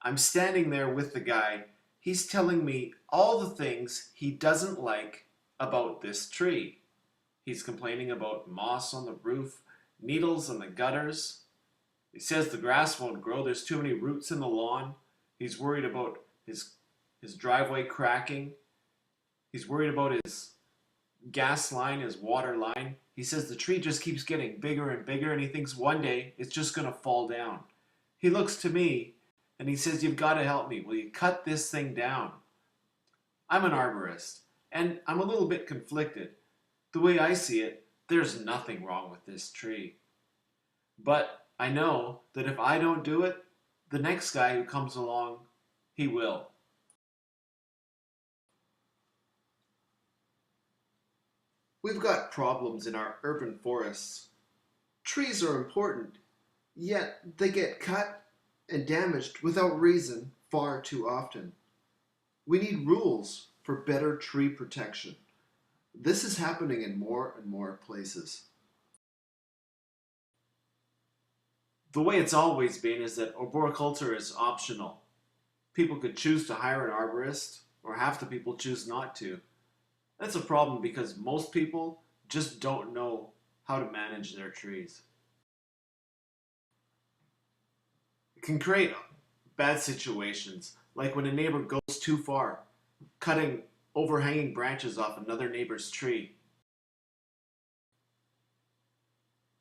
I'm standing there with the guy. He's telling me all the things he doesn't like about this tree. He's complaining about moss on the roof, needles in the gutters. He says the grass won't grow, there's too many roots in the lawn. He's worried about his driveway cracking. He's worried about his gas line, his water line. He says the tree just keeps getting bigger and bigger and he thinks one day it's just going to fall down. He looks to me and he says, "You've got to help me. Will you cut this thing down?" I'm an arborist and I'm a little bit conflicted. The way I see it, there's nothing wrong with this tree. But I know that if I don't do it, the next guy who comes along, he will. We've got problems in our urban forests. Trees are important, yet they get cut and damaged without reason far too often. We need rules for better tree protection. This is happening in more and more places. The way it's always been is that arboriculture is optional. People could choose to hire an arborist, or half the people choose not to. That's a problem because most people just don't know how to manage their trees. It can create bad situations, like when a neighbor goes too far, cutting overhanging branches off another neighbor's tree.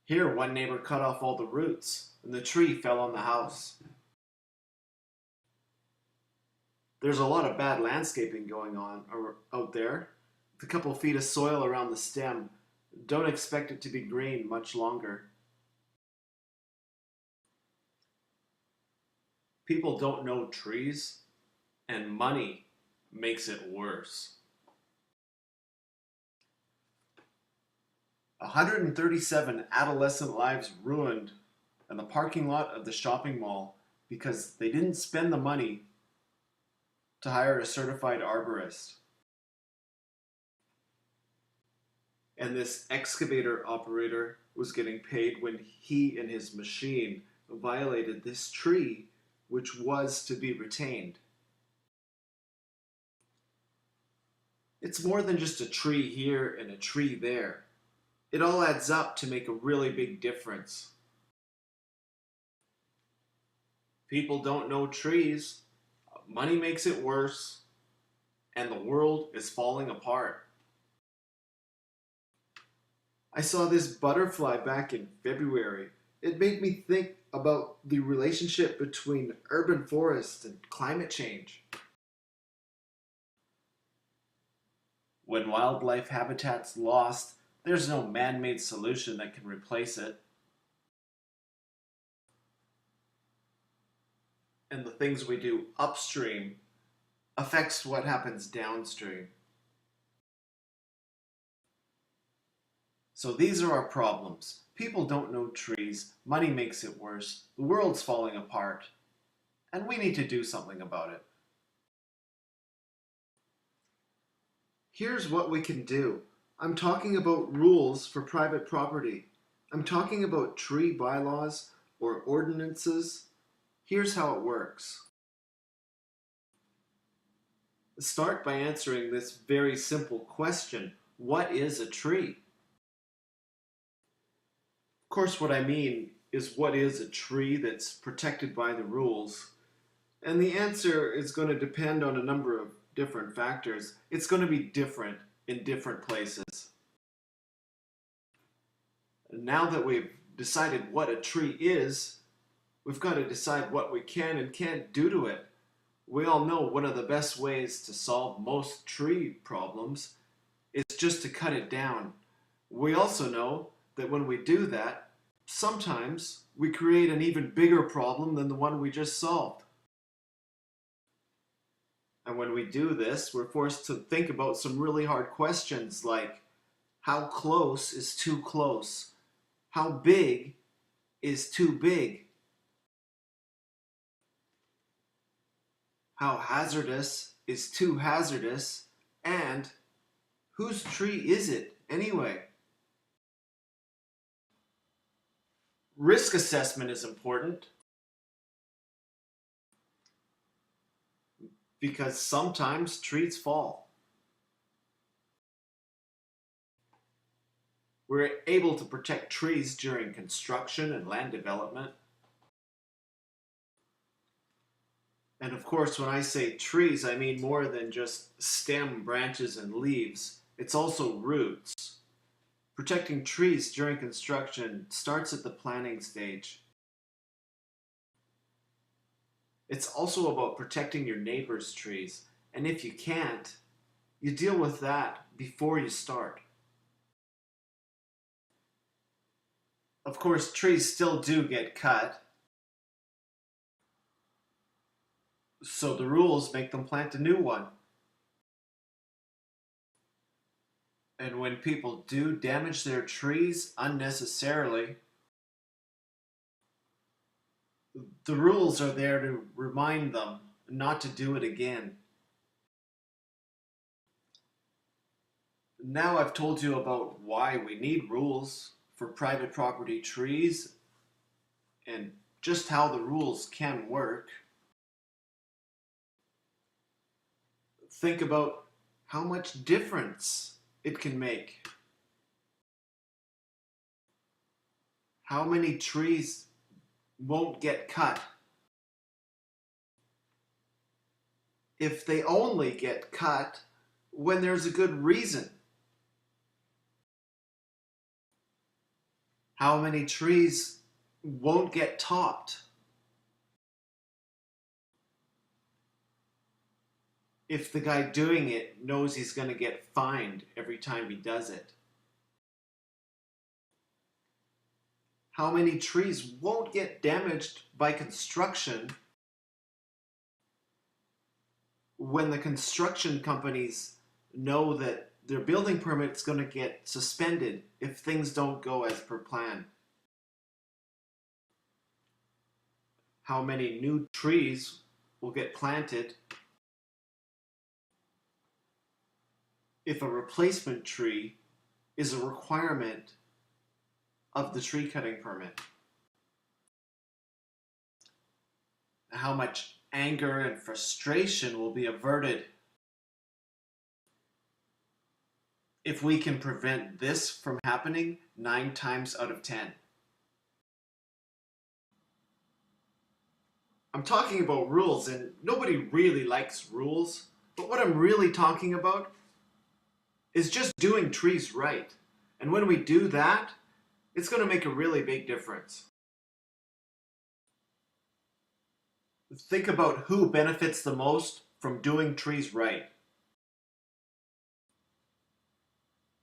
Here, one neighbor cut off all the roots, and the tree fell on the house. There's a lot of bad landscaping going on out there. With a couple feet of soil around the stem, don't expect it to be green much longer. People don't know trees, and money makes it worse. 137 adolescent lives ruined in the parking lot of the shopping mall because they didn't spend the money to hire a certified arborist. And this excavator operator was getting paid when he and his machine violated this tree, which was to be retained. It's more than just a tree here and a tree there. It all adds up to make a really big difference. People don't know trees, money makes it worse, and the world is falling apart. I saw this butterfly back in February. It made me think about the relationship between urban forests and climate change. When wildlife habitat's lost, there's no man-made solution that can replace it. And the things we do upstream affects what happens downstream. So these are our problems. People don't know trees, money makes it worse, the world's falling apart, and we need to do something about it. Here's what we can do. I'm talking about rules for private property. I'm talking about tree bylaws or ordinances. Here's how it works. Start by answering this very simple question. What is a tree? Of course, what I mean is what is a tree that's protected by the rules? And the answer is going to depend on a number of different factors. It's going to be different in different places. Now that we've decided what a tree is, we've got to decide what we can and can't do to it. We all know one of the best ways to solve most tree problems is just to cut it down. We also know that when we do that, sometimes we create an even bigger problem than the one we just solved. And when we do this, we're forced to think about some really hard questions like, how close is too close? How big is too big? How hazardous is too hazardous? And whose tree is it anyway? Risk assessment is important. because sometimes trees fall. We're able to protect trees during construction and land development. And of course, when I say trees, I mean more than just stem, branches, and leaves. It's also roots. Protecting trees during construction starts at the planning stage. It's also about protecting your neighbor's trees. And if you can't, you deal with that before you start. Of course, trees still do get cut, so the rules make them plant a new one. And when people do damage their trees unnecessarily, the rules are there to remind them not to do it again. Now I've told you about why we need rules for private property trees and just how the rules can work. Think about how much difference it can make. How many trees won't get cut if they only get cut when there's a good reason? How many trees won't get topped if the guy doing it knows he's going to get fined every time he does it? How many trees won't get damaged by construction when the construction companies know that their building permit's going to get suspended if things don't go as per plan? How many new trees will get planted if a replacement tree is a requirement of the tree cutting permit? How much anger and frustration will be averted if we can prevent this from happening 9 times out of 10. I'm talking about rules, and nobody really likes rules, but what I'm really talking about is just doing trees right. And when we do that, it's going to make a really big difference. Think about who benefits the most from doing trees right.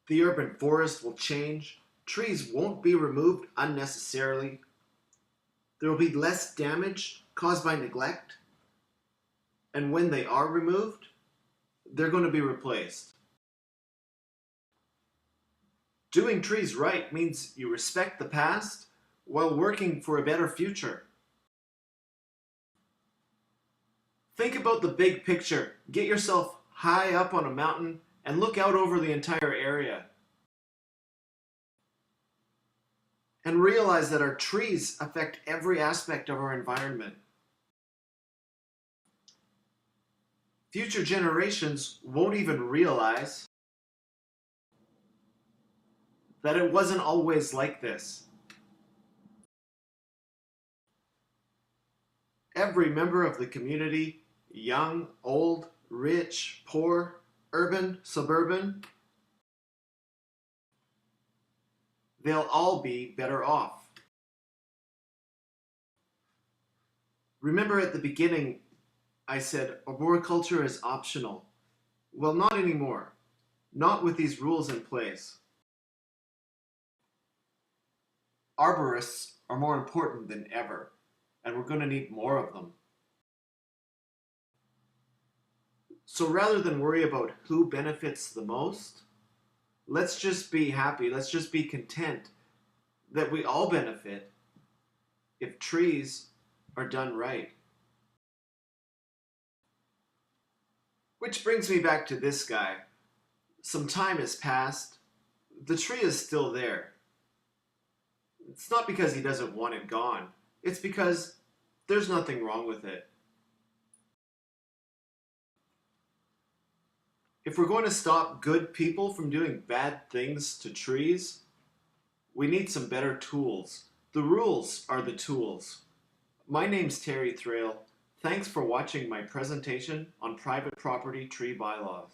The urban forest will change, trees won't be removed unnecessarily, there will be less damage caused by neglect, and when they are removed, they're going to be replaced. Doing trees right means you respect the past while working for a better future. Think about the big picture. Get yourself high up on a mountain and look out over the entire area. And realize that our trees affect every aspect of our environment. Future generations won't even realize that it wasn't always like this. Every member of the community, young, old, rich, poor, urban, suburban, they'll all be better off. Remember at the beginning, I said arboriculture is optional. Well, not anymore. Not with these rules in place. Arborists are more important than ever, and we're going to need more of them. So rather than worry about who benefits the most, let's just be happy, let's just be content that we all benefit if trees are done right. Which brings me back to this guy. Some time has passed. The tree is still there. It's not because he doesn't want it gone. It's because there's nothing wrong with it. If we're going to stop good people from doing bad things to trees, we need some better tools. The rules are the tools. My name's Terry Thrail. Thanks for watching my presentation on private property tree bylaws.